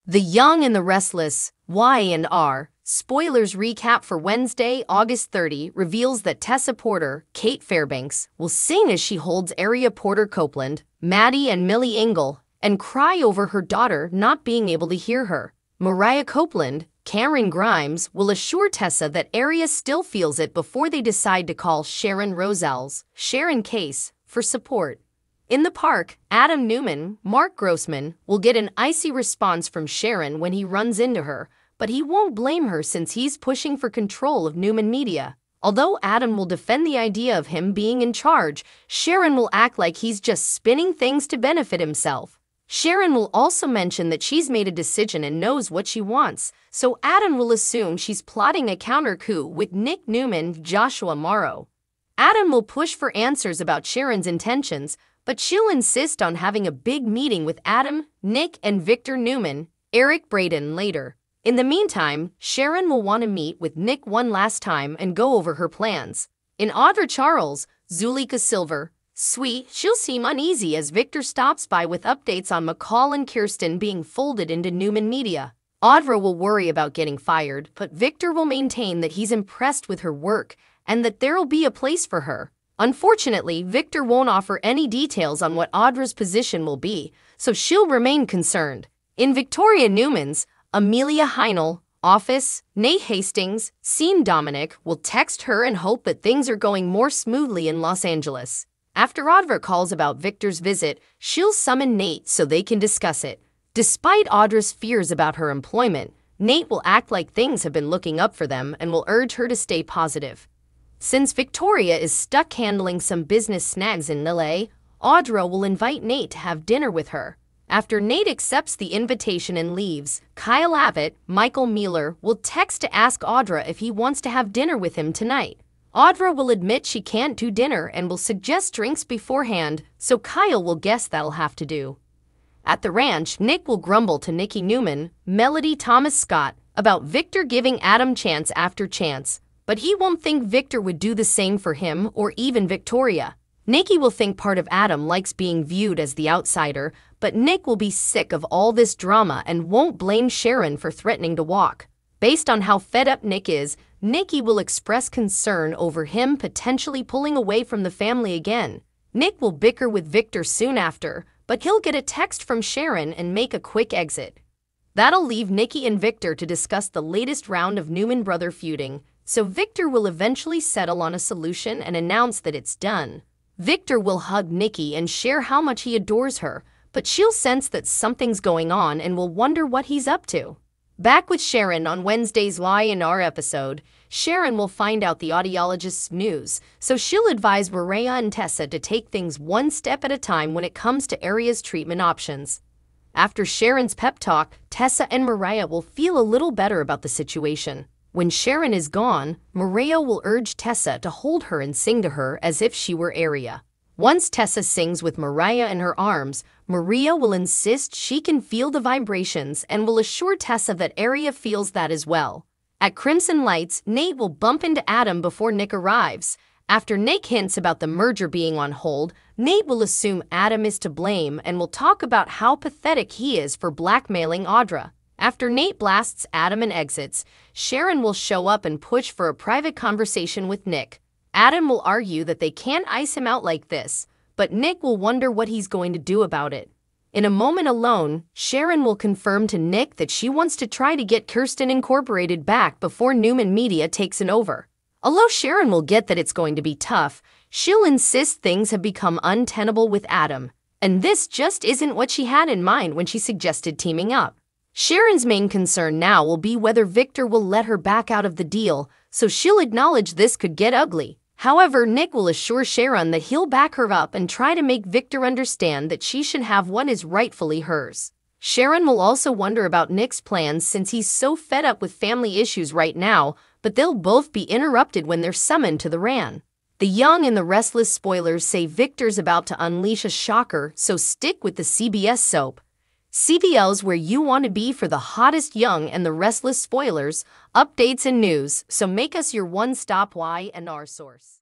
The Young and the Restless, Y&R, spoilers recap for Wednesday, August 30 reveals that Tessa Porter, Kate Fairbanks, will sing as she holds Area Porter Copeland, Maddie and Millie Engel, and cry over her daughter not being able to hear her. Mariah Copeland, Cameron Grimes, will assure Tessa that Area still feels it before they decide to call Sharon Roselle's Sharon case for support. In the park, Adam Newman, Mark Grossman, will get an icy response from Sharon when he runs into her, but he won't blame her since he's pushing for control of Newman Media. Although Adam will defend the idea of him being in charge, Sharon will act like he's just spinning things to benefit himself. Sharon will also mention that she's made a decision and knows what she wants, so Adam will assume she's plotting a counter coup with Nick Newman, Joshua Morrow. Adam will push for answers about Sharon's intentions, but she'll insist on having a big meeting with Adam, Nick, and Victor Newman, Eric Braden later. In the meantime, Sharon will want to meet with Nick one last time and go over her plans. In Audra Charles, Zulika Silver, Sweet, she'll seem uneasy as Victor stops by with updates on McCall and Kirsten being folded into Newman Media. Audra will worry about getting fired, but Victor will maintain that he's impressed with her work and that there'll be a place for her. Unfortunately, Victor won't offer any details on what Audra's position will be, so she'll remain concerned. In Victoria Newman's Amelia Heinel office, Nate Hastings, Sean Dominic, will text her and hope that things are going more smoothly in Los Angeles. After Audra calls about Victor's visit, she'll summon Nate so they can discuss it. Despite Audra's fears about her employment, Nate will act like things have been looking up for them and will urge her to stay positive. Since Victoria is stuck handling some business snags in LA, Audra will invite Nate to have dinner with her. After Nate accepts the invitation and leaves, Kyle Abbott, Michael Mueller, will text to ask Audra if he wants to have dinner with him tonight. Audra will admit she can't do dinner and will suggest drinks beforehand, so Kyle will guess that'll have to do. At the ranch, Nick will grumble to Nikki Newman, Melody Thomas Scott, about Victor giving Adam chance after chance, but he won't think Victor would do the same for him or even Victoria. Nikki will think part of Adam likes being viewed as the outsider, but Nick will be sick of all this drama and won't blame Sharon for threatening to walk. Based on how fed up Nick is, Nikki will express concern over him potentially pulling away from the family again. Nick will bicker with Victor soon after, but he'll get a text from Sharon and make a quick exit. That'll leave Nikki and Victor to discuss the latest round of Newman brother feuding, so Victor will eventually settle on a solution and announce that it's done. Victor will hug Nikki and share how much he adores her, but she'll sense that something's going on and will wonder what he's up to. Back with Sharon on Wednesday's Y&R episode, Sharon will find out the audiologist's news, so she'll advise Mariah and Tessa to take things one step at a time when it comes to Area's treatment options. After Sharon's pep talk, Tessa and Mariah will feel a little better about the situation. When Sharon is gone, Mariah will urge Tessa to hold her and sing to her as if she were Area. Once Tessa sings with Mariah in her arms, Mariah will insist she can feel the vibrations and will assure Tessa that Area feels that as well. At Crimson Lights, Nate will bump into Adam before Nick arrives. After Nick hints about the merger being on hold, Nate will assume Adam is to blame and will talk about how pathetic he is for blackmailing Audra. After Nate blasts Adam and exits, Sharon will show up and push for a private conversation with Nick. Adam will argue that they can't ice him out like this, but Nick will wonder what he's going to do about it. In a moment alone, Sharon will confirm to Nick that she wants to try to get Kirsten Incorporated back before Newman Media takes it over. Although Sharon will get that it's going to be tough, she'll insist things have become untenable with Adam, and this just isn't what she had in mind when she suggested teaming up. Sharon's main concern now will be whether Victor will let her back out of the deal, so she'll acknowledge this could get ugly. However, Nick will assure Sharon that he'll back her up and try to make Victor understand that she should have what is rightfully hers. Sharon will also wonder about Nick's plans since he's so fed up with family issues right now, but they'll both be interrupted when they're summoned to the RAN. The Young and the Restless spoilers say Victor's about to unleash a shocker, so stick with the CBS soap. CBL's where you want to be for the hottest Young and the Restless spoilers, updates, and news, so make us your one-stop Y&R source.